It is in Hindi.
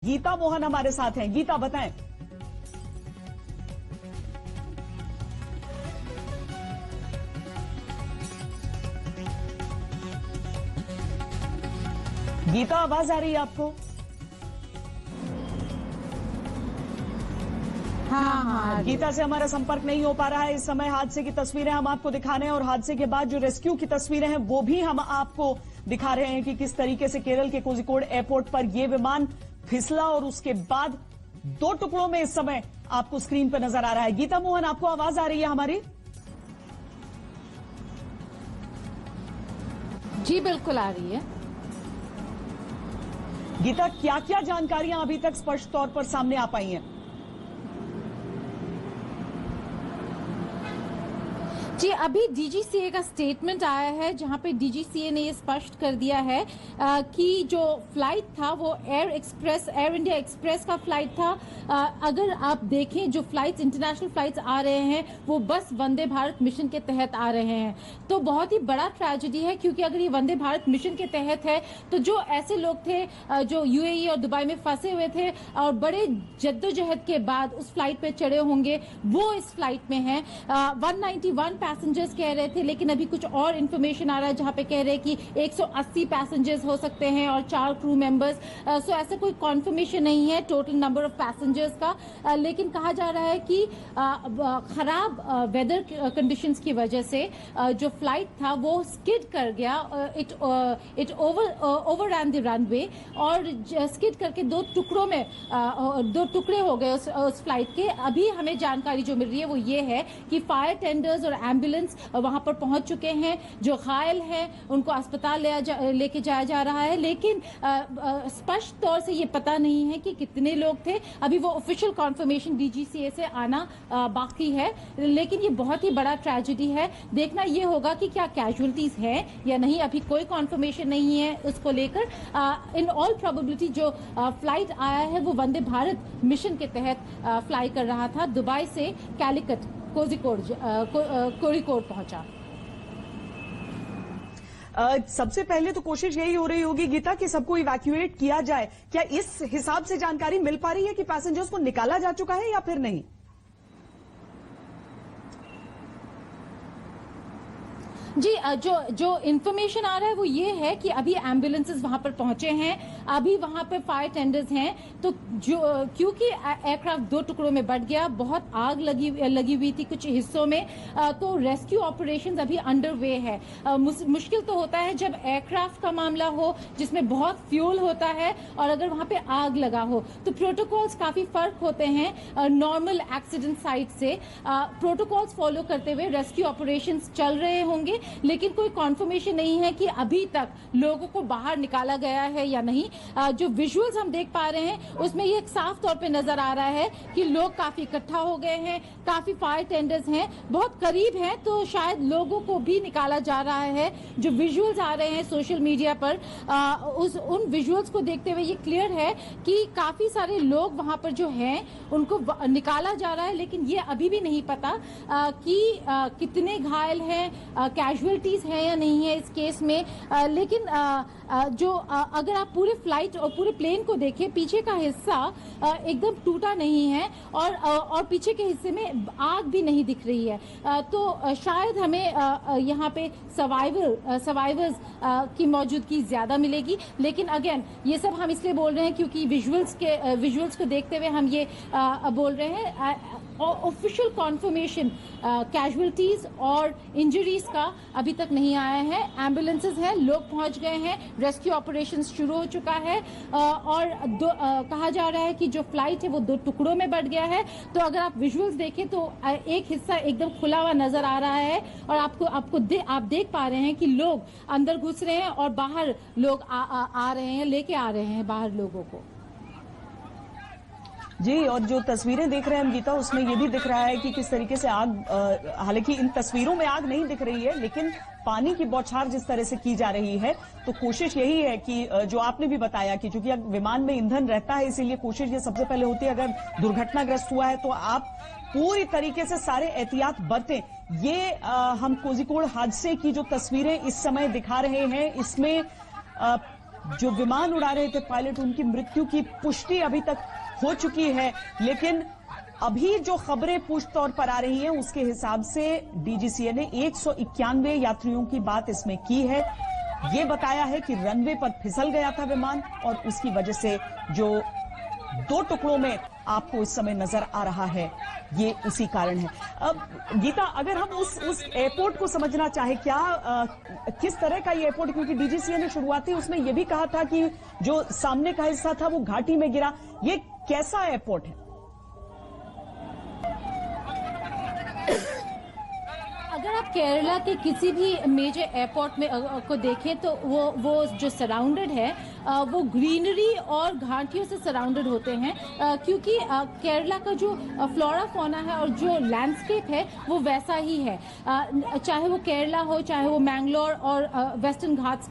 गीता मोहन हमारे साथ हैं। गीता, बताएं। गीता, आवाज आ रही है आपको? हाँ, गीता से हमारा संपर्क नहीं हो पा रहा है। इस समय हादसे की तस्वीरें हम आपको दिखा रहे हैं और हादसे के बाद जो रेस्क्यू की तस्वीरें हैं वो भी हम आपको दिखा रहे हैं कि किस तरीके से केरल के कोझिकोड एयरपोर्ट पर यह विमान फिसला और उसके बाद 2 टुकड़ों में इस समय आपको स्क्रीन पर नजर आ रहा है। गीता मोहन, आपको आवाज आ रही है हमारी? जी बिल्कुल आ रही है। गीता, क्या क्या जानकारियां अभी तक स्पष्ट तौर पर सामने आ पाई हैं? जी, अभी डीजीसीए का स्टेटमेंट आया है जहां पे डीजीसीए ने ये स्पष्ट कर दिया है कि जो फ्लाइट था वो एयर इंडिया एक्सप्रेस का फ्लाइट था। अगर आप देखें जो फ्लाइट्स, इंटरनेशनल फ्लाइट्स आ रहे हैं वो बस वंदे भारत मिशन के तहत आ रहे हैं, तो बहुत ही बड़ा ट्रेजेडी है। क्योंकि अगर ये वंदे भारत मिशन के तहत है तो जो ऐसे लोग थे जो यूएई और दुबई में फंसे हुए थे और बड़े जद्दोजहद के बाद उस फ्लाइट पे चढ़े होंगे, वो इस फ्लाइट में हैं। 191 पैसेंजर्स कह रहे थे, लेकिन अभी कुछ और इन्फॉर्मेशन आ रहा है जहां पे कह रहे हैं कि 180 पैसेंजर्स हो सकते हैं और 4 क्रू मेंबर्स। सो ऐसा कोई कॉन्फर्मेशन नहीं है टोटल नंबर ऑफ पैसेंजर्स का, लेकिन कहा जा रहा है कि खराब वेदर कंडीशंस की वजह से जो फ्लाइट था वो स्किड कर गया। इट ओवररन द रनवे और स्किड करके 2 टुकड़ों में 2 टुकड़े हो गए उस फ्लाइट के। अभी हमें जानकारी जो मिल रही है वो ये है कि फायर टेंडर्स और एम्बुलेंस वहां पर पहुंच चुके हैं। जो घायल हैं उनको अस्पताल लेके जाया जा रहा है, लेकिन स्पष्ट तौर से ये पता नहीं है कि कितने लोग थे। अभी वो ऑफिशियल कॉन्फर्मेशन डीजीसीए से आना बाकी है, लेकिन ये बहुत ही बड़ा ट्रेजेडी है। देखना ये होगा कि क्या कैजुअलिटीज हैं या नहीं, अभी कोई कॉन्फर्मेशन नहीं है उसको लेकर। इन ऑल प्रोबेबिलिटी जो फ्लाइट आया है वो वंदे भारत मिशन के तहत फ्लाई कर रहा था। दुबई से कैलिकट कोझिकोड पहुंचा। सबसे पहले तो कोशिश यही हो रही होगी गीता कि सबको इवैक्यूएट किया जाए। क्या इस हिसाब से जानकारी मिल पा रही है कि पैसेंजर्स को निकाला जा चुका है या फिर नहीं? जी, जो इन्फॉर्मेशन आ रहा है वो ये है कि अभी एम्बुलेंसेस वहां पर पहुंचे हैं, अभी वहां पर फायर टेंडर्स हैं। तो जो क्योंकि एयरक्राफ्ट 2 टुकड़ों में बट गया, बहुत आग लगी हुई थी कुछ हिस्सों में, तो रेस्क्यू ऑपरेशंस अभी अंडर वे है। मुश्किल तो होता है जब एयरक्राफ्ट का मामला हो जिसमें बहुत फ्यूल होता है और अगर वहां पे आग लगा हो, तो प्रोटोकॉल्स काफी फर्क होते हैं नॉर्मल एक्सीडेंट साइट से। प्रोटोकॉल्स फॉलो करते हुए रेस्क्यू ऑपरेशंस चल रहे होंगे, लेकिन कोई कॉन्फर्मेशन नहीं है कि अभी तक लोगों को बाहर निकाला गया है या नहीं। जो विजुअल्स हम देख पा रहे हैं उसमें ये साफ तौर पे नजर आ रहा है कि लोग काफी इकट्ठा हो गए हैं, काफी फायर टेंडर्स हैं, बहुत करीब हैं, तो शायद लोगों को भी निकाला जा रहा है। जो विजुअल्स आ रहे हैं सोशल मीडिया पर, उन विजुअल्स को देखते हुए ये क्लियर है कि काफी सारे लोग वहां पर जो हैं उनको निकाला जा रहा है, लेकिन ये अभी भी नहीं पता कि कितने घायल हैं, कैजुअलिटीज है या नहीं है इस केस में। लेकिन जो अगर आप पूरे फ्लाइट और पूरे प्लेन को देखें, पीछे का हिस्सा एकदम टूटा नहीं है और पीछे के हिस्से में आग भी नहीं दिख रही है। तो शायद हमें यहाँ पे सर्वाइवर्स की मौजूदगी ज्यादा मिलेगी। लेकिन अगेन ये सब हम इसलिए बोल रहे हैं क्योंकि विजुअल्स को देखते हुए हम ये बोल रहे हैं। ऑफिशियल कॉन्फर्मेशन कैजुअलिटीज और इंजरीज का अभी तक नहीं आया है। एम्बुलेंसेज हैं, लोग पहुंच गए हैं, रेस्क्यू ऑपरेशंस शुरू हो चुका है और कहा जा रहा है कि जो फ्लाइट है वो 2 टुकड़ों में बट गया है। तो अगर आप विजुअल्स देखें तो एक हिस्सा एकदम खुला हुआ नजर आ रहा है और आप देख पा रहे हैं कि लोग अंदर घुस रहे हैं और बाहर लोग आ रहे हैं, लेके आ रहे हैं बाहर लोगों को। जी, और जो तस्वीरें देख रहे हैं हम गीता, उसमें ये भी दिख रहा है कि किस तरीके से आग, हालांकि इन तस्वीरों में आग नहीं दिख रही है, लेकिन पानी की बौछार जिस तरह से की जा रही है, तो कोशिश यही है कि जो आपने भी बताया कि चूंकि विमान में ईंधन रहता है, इसीलिए कोशिश ये सबसे पहले होती है अगर दुर्घटनाग्रस्त हुआ है तो आप पूरी तरीके से सारे एहतियात बरतें। ये हम कोझिकोड हादसे की जो तस्वीरें इस समय दिखा रहे हैं, इसमें जो विमान उड़ा रहे थे पायलट, उनकी मृत्यु की पुष्टि अभी तक हो चुकी है, लेकिन अभी जो खबरें पुष्ट तौर पर आ रही हैं उसके हिसाब से डीजीसीए ने 191 यात्रियों की बात इसमें की है। ये बताया है कि रनवे पर फिसल गया था विमान और उसकी वजह से जो 2 टुकड़ों में आपको इस समय नजर आ रहा है, ये उसी कारण है। अब गीता, अगर हम उस एयरपोर्ट को समझना चाहे, क्या किस तरह का ये एयरपोर्ट, क्योंकि डीजीसीए ने शुरुआती उसमें यह भी कहा था कि जो सामने का हिस्सा था वो घाटी में गिरा, ये कैसा एयरपोर्ट है? अगर आप केरला के किसी भी मेजर एयरपोर्ट में को देखें तो वो जो सराउंडेड है वो ग्रीनरी और घाटियों से सराउंडेड होते हैं, क्योंकि केरला का जो फ्लोरा फौना है और जो लैंडस्केप है वो वैसा ही है, चाहे वो केरला हो, चाहे वो मैंगलोर और वेस्टर्न घाट्स